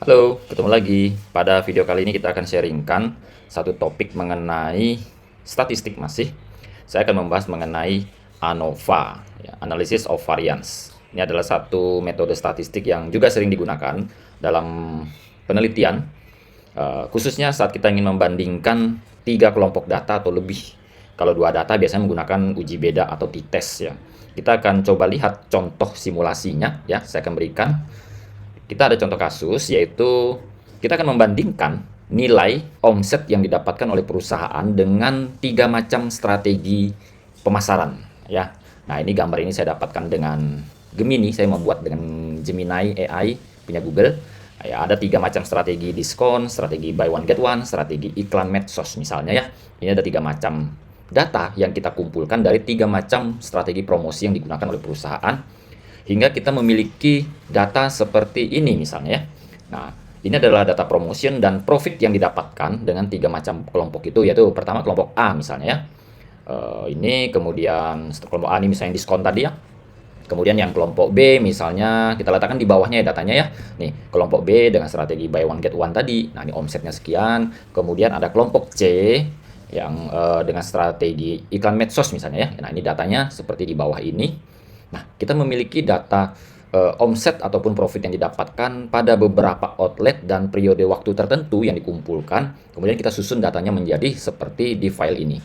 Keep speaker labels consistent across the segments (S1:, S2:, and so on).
S1: Halo, ketemu lagi. Pada video kali ini kita akan sharingkan satu topik mengenai statistik masih. Saya akan membahas mengenai ANOVA, ya, Analysis of Variance. Ini adalah satu metode statistik yang juga sering digunakan dalam penelitian, khususnya saat kita ingin membandingkan tiga kelompok data atau lebih. Kalau dua data biasanya menggunakan uji beda atau t-test ya. Kita akan coba lihat contoh simulasinya ya. Saya akan berikan kita ada contoh kasus yaitu kita akan membandingkan nilai omset yang didapatkan oleh perusahaan dengan tiga macam strategi pemasaran ya. Nah, ini gambar ini saya dapatkan dengan Gemini, saya membuat dengan Gemini AI punya Google. Ya, ada tiga macam strategi diskon, strategi buy one get one, strategi iklan medsos misalnya ya. Ini ada tiga macam data yang kita kumpulkan dari tiga macam strategi promosi yang digunakan oleh perusahaan hingga kita memiliki data seperti ini misalnya ya. Nah, ini adalah data promotion dan profit yang didapatkan dengan tiga macam kelompok itu, yaitu pertama kelompok A misalnya ya. Ini kemudian kelompok A ini misalnya diskon tadi ya. Kemudian yang kelompok B misalnya kita letakkan di bawahnya ya datanya ya. Nih, kelompok B dengan strategi buy one get one tadi. Nah, ini omsetnya sekian. Kemudian ada kelompok C yang dengan strategi iklan medsos misalnya ya. Nah, ini datanya seperti di bawah ini. Nah, kita memiliki data omset ataupun profit yang didapatkan pada beberapa outlet dan periode waktu tertentu yang dikumpulkan. Kemudian kita susun datanya menjadi seperti di file ini.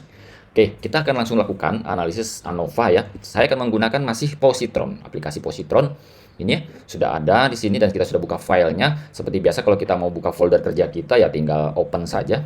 S1: Oke, kita akan langsung lakukan analisis ANOVA ya. Saya akan menggunakan masih Positron, aplikasi Positron. Ini ya, sudah ada di sini dan kita sudah buka filenya. Seperti biasa kalau kita mau buka folder kerja kita ya tinggal open saja.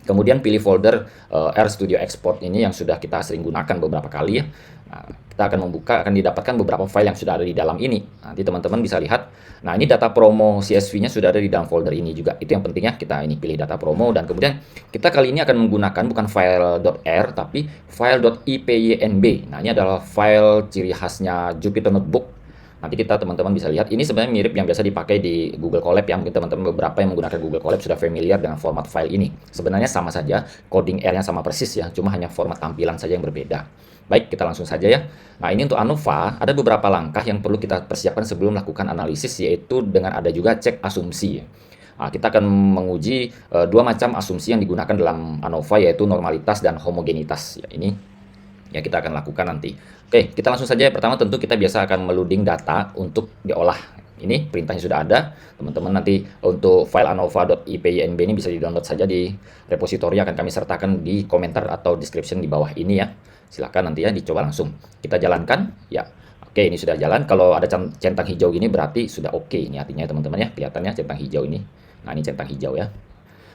S1: Kemudian pilih folder RStudio Export ini yang sudah kita sering gunakan beberapa kali ya. Nah, kita akan membuka, akan didapatkan beberapa file yang sudah ada di dalam ini. Nanti teman-teman bisa lihat. Nah, ini data promo CSV-nya sudah ada di dalam folder ini juga. Itu yang pentingnya, kita ini pilih data promo dan kemudian kita kali ini akan menggunakan bukan file .r tapi file .ipynb. Nah, ini adalah file ciri khasnya Jupyter Notebook. Nanti kita teman-teman bisa lihat, ini sebenarnya mirip yang biasa dipakai di Google Colab ya. Mungkin teman-teman beberapa yang menggunakan Google Colab sudah familiar dengan format file ini. Sebenarnya sama saja, coding R-nya sama persis ya, cuma hanya format tampilan saja yang berbeda. Baik, kita langsung saja ya. Nah, ini untuk ANOVA, ada beberapa langkah yang perlu kita persiapkan sebelum melakukan analisis, yaitu dengan ada juga cek asumsi. Nah, kita akan menguji dua macam asumsi yang digunakan dalam ANOVA, yaitu normalitas dan homogenitas. Ya, ini ya kita akan lakukan nanti. Oke, kita langsung saja. Pertama tentu kita biasa akan meloading data untuk diolah. Ini perintahnya sudah ada. Teman-teman nanti untuk file anova.ipynb ini bisa di-download saja di repositori, akan kami sertakan di komentar atau description di bawah ini ya. Silakan nanti ya dicoba langsung. Kita jalankan ya. Oke, ini sudah jalan. Kalau ada centang hijau gini berarti sudah oke. Ini artinya teman-teman ya, kelihatannya centang hijau ini. Nah, ini centang hijau ya.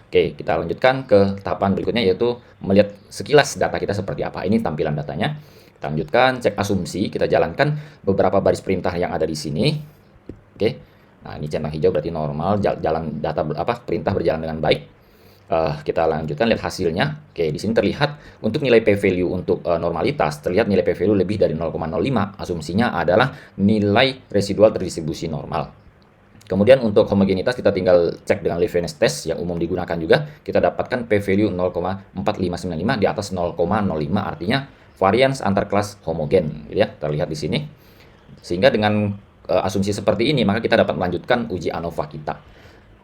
S1: Oke, kita lanjutkan ke tahapan berikutnya yaitu melihat sekilas data kita seperti apa. Ini tampilan datanya. Kita lanjutkan, cek asumsi, kita jalankan beberapa baris perintah yang ada di sini. Oke. Nah, ini centang hijau berarti normal, jalan data perintah berjalan dengan baik. Kita lanjutkan lihat hasilnya. Oke, di sini terlihat untuk nilai p-value untuk normalitas, terlihat nilai p-value lebih dari 0,05. Asumsinya adalah nilai residual terdistribusi normal. Kemudian untuk homogenitas kita tinggal cek dengan Leibniz test yang umum digunakan juga. Kita dapatkan p-value 0,4595 di atas 0,05, artinya varians antar kelas homogen ya, terlihat di sini. Sehingga dengan asumsi seperti ini maka kita dapat melanjutkan uji ANOVA kita.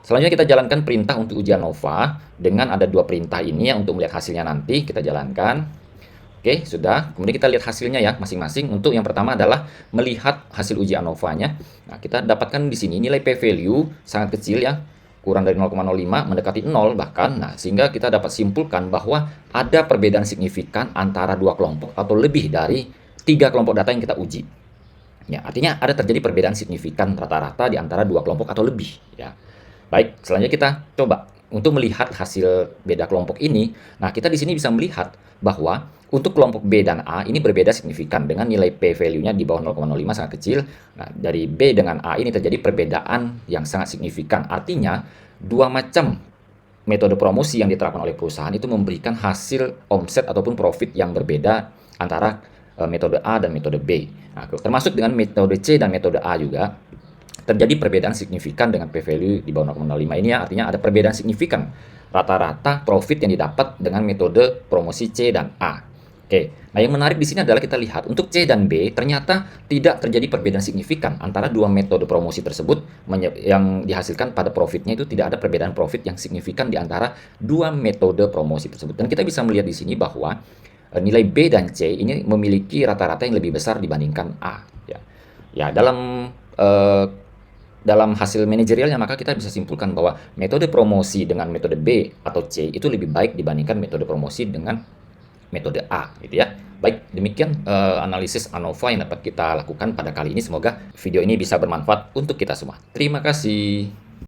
S1: Selanjutnya kita jalankan perintah untuk uji ANOVA dengan ada dua perintah ini ya, untuk melihat hasilnya nanti kita jalankan. Oke, sudah. Kemudian kita lihat hasilnya ya masing-masing. Untuk yang pertama adalah melihat hasil uji ANOVA-nya. Nah, kita dapatkan di sini nilai p-value sangat kecil ya, kurang dari 0,05, mendekati 0 bahkan. Nah, sehingga kita dapat simpulkan bahwa ada perbedaan signifikan antara dua kelompok atau lebih dari tiga kelompok data yang kita uji. Ya, artinya ada terjadi perbedaan signifikan rata-rata di antara dua kelompok atau lebih ya. Baik, selanjutnya kita coba untuk melihat hasil beda kelompok ini. Nah, kita di sini bisa melihat bahwa untuk kelompok B dan A ini berbeda signifikan dengan nilai p-value-nya di bawah 0,05 sangat kecil. Nah, dari B dengan A ini terjadi perbedaan yang sangat signifikan. Artinya, dua macam metode promosi yang diterapkan oleh perusahaan itu memberikan hasil omset ataupun profit yang berbeda antara metode A dan metode B. Nah, termasuk dengan metode C dan metode A juga terjadi perbedaan signifikan dengan p-value di bawah 0,05 ini ya, artinya ada perbedaan signifikan rata-rata profit yang didapat dengan metode promosi C dan A. Oke, nah yang menarik di sini adalah kita lihat untuk C dan B ternyata tidak terjadi perbedaan signifikan antara dua metode promosi tersebut yang dihasilkan pada profitnya itu tidak ada perbedaan profit yang signifikan di antara dua metode promosi tersebut. Dan kita bisa melihat di sini bahwa nilai B dan C ini memiliki rata-rata yang lebih besar dibandingkan A. Ya, dalam hasil manajerialnya maka kita bisa simpulkan bahwa metode promosi dengan metode B atau C itu lebih baik dibandingkan metode promosi dengan metode A gitu ya. Baik, demikian analisis ANOVA yang dapat kita lakukan pada kali ini. Semoga video ini bisa bermanfaat untuk kita semua. Terima kasih.